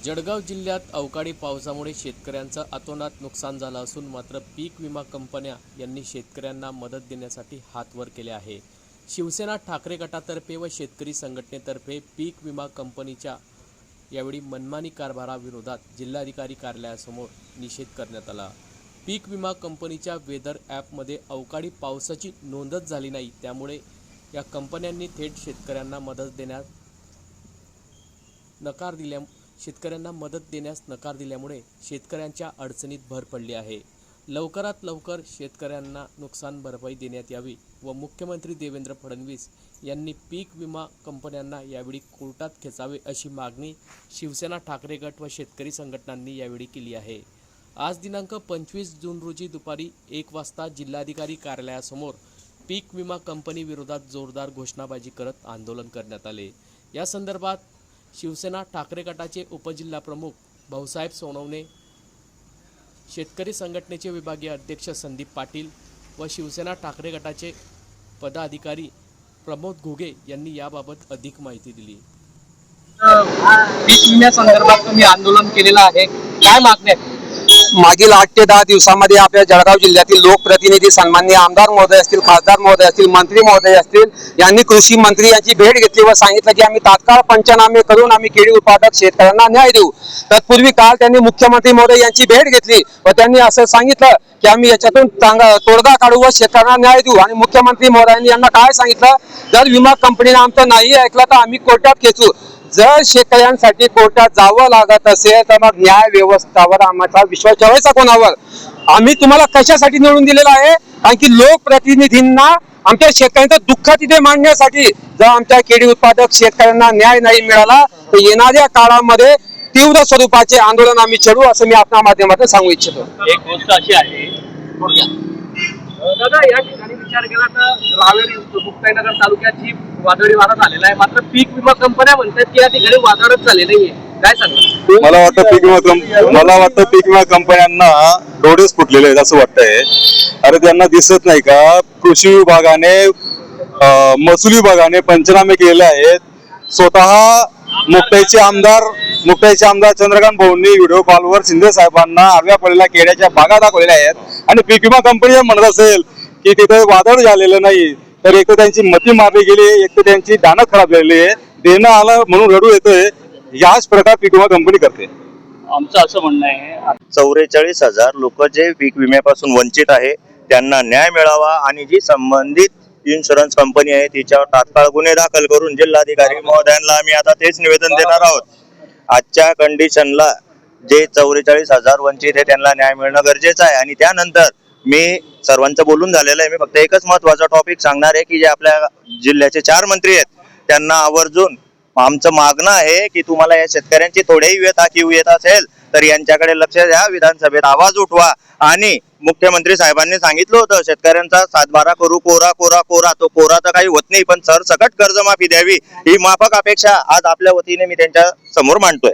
जळगाव जिल्ह्यात अवकाळी पावसामुळे शेतकऱ्यांचं अतोनात नुकसान झालं असून मात्र पीक विमा कंपन्या यांनी शेतकऱ्यांना मदत देण्यासाठी हात वर केले आहे। शिवसेना ठाकरे गटातर्फे व शेतकरी संघटनेतर्फे पीक विमा कंपनीच्या यावेळी मनमानी कारभाराविरोधात जिल्हाधिकारी कार्यालयासमोर निषेध करण्यात आला। पीक विमा कंपनीच्या वेदर ॲपमध्ये अवकाळी पावसाची नोंदच झाली नाही, त्यामुळे या कंपन्यांनी थेट शेतकऱ्यांना मदत देण्यास नकार दिल्यामुळे शेतकऱ्यांच्या अडचणीत भर पडली आहे। लवकरात लवकर शेतकऱ्यांना नुकसान भरपाई देण्यात यावी व मुख्यमंत्री देवेंद्र फडणवीस यांनी पीक विमा कंपन्यांना यावेळी कोर्टात खेचावे अशी मागणी शिवसेना ठाकरे गट व शेतकरी संघटनांनी यावेळी केली आहे। आज दिनांक 25 जून रोजी दुपारी 1 वाजता जिल्हाधिकारी कार्यालयासमोर पीक विमा कंपनी विरोधात जोरदार घोषणाबाजी करत आंदोलन करण्यात आले। या संदर्भात शिवसेना ठाकरे गटाचे उपजिल्हाप्रमुख भाऊसाहेब सोनवणे, शेतकरी संघटनेचे विभागीय अध्यक्ष संदीप पाटील व शिवसेना ठाकरे गटाचे पदाधिकारी प्रमोद घुगे यांनी याबाबत अधिक माहिती दिली। पीक विम्यासंदर्भात तुम्ही आंदोलन केलेलं आहे, काय मागणी आहे? मागील 8 ते 10 दिवसांमध्ये आपल्या जळगाव जिल्ह्यातील लोकप्रतिनिधी, सन्माननीय आमदार महोदय असतील, खासदार महोदय असतील, मंत्री महोदय असतील यांनी कृषी मंत्री यांची भेट घेतली व सांगितलं की आम्ही तात्काळ पंचनामे करून आम्ही केळी उत्पादक शेतकऱ्यांना न्याय देऊ। तत्पूर्वी काल त्यांनी मुख्यमंत्री महोदय यांची भेट घेतली व त्यांनी असं सांगितलं की आम्ही याच्यातून तोडगा काढू व शेतकऱ्यांना न्याय देऊ। आणि मुख्यमंत्री महोदयांनी यांना काय सांगितलं, जर विमा कंपनीने आमचं नाही ऐकलं तर आम्ही कोर्टात खेचू। जर शेतकऱ्यांसाठी कोर्टात जावं लागत असेल तर मग न्याय व्यवस्थेवर आमचा विश्वास ठेवायचा कोणावर? आम्ही तुम्हाला कशासाठी निवडून दिलेला आहे? कारण की लोकप्रतिनिधींना आमच्या शेतकऱ्यांचं दुःख तिथे मांडण्यासाठी। जर आमच्या केळी उत्पादक शेतकऱ्यांना न्याय नाही मिळाला तर येणाऱ्या काळामध्ये तीव्र स्वरूपाचे आंदोलन आम्ही छेडू, असं मी आपल्या माध्यमातून सांगू इच्छितो। एक गोष्ट अशी आहे दादा, या ठिकाणी विचार केला तर रावेर मुक्ताईनगर तालुक्यात जी वादळी वारा झालेला आहे, मात्र पीक विमा कंपन्या म्हणतात की या ठिकाणी वादळच झाले नाहीये, काय सांगता? मला वाटतं पीक विमा कंपन्यांना डोळेच फुटलेले आहेत असं वाटतंय। अरे त्यांना दिसत नाही का? कृषी विभागाने महसूल विभागाने पंचनामे केलेले आहेत। स्वतः मुक्ताईचे आमदार चंद्रकांत भाऊंनी व्हिडिओ कॉलवर शिंदे साहेबांना आडव्या पडलेल्या केळ्याच्या बागा दाखवलेल्या आहेत। आणि पीक विमा कंपनी म्हणत असेल की तिथे वादळ झालेलं नाही, तर एक तर त्यांची मती मारली गेली, एक तर त्यांची दानत खराब झालेली आहे, देणं आलं म्हणून रडू येतोय। याच प्रकार पीक विमा कंपनी करते। आमचं असं म्हणणं आहे 44,000 लोक जे पीक विम्यापासून वंचित आहे त्यांना न्याय मिळावा आणि जी संबंधित इन्शुरन्स कंपनी आहे तिच्यावर तात्काळ गुन्हे दाखल करून जिल्हाधिकारी महोदयांना आम्ही आता तेच निवेदन देणार आहोत। आजच्या कंडिशनला जे 44,000 वंचित आहे त्यांना न्याय मिळणं गरजेचं आहे। आणि त्यानंतर मी सर्वांचं बोलून झालेलं आहे, मी फक्त एकच महत्वाचा टॉपिक सांगणार आहे की जे आपल्या जिल्ह्याचे 4 मंत्री आहेत त्यांना आवर्जून आमचं मागणं आहे की तुम्हाला या शेतकऱ्यांची थोडीही व्यथा किंवा येत असेल तर यांच्याकडे लक्ष द्या, विधानसभेत आवाज उठवा। आणि मुख्यमंत्री साहेबांनी सांगितलं होतं शेतकऱ्यांचा 7/12 करू, कोरा कोरा कोरा, तो कोरा तर काही होत नाही, पण सरसकट कर्जमाफी द्यावी ही माफक अपेक्षा आज आपल्या वतीने मी त्यांच्या समोर मांडतोय।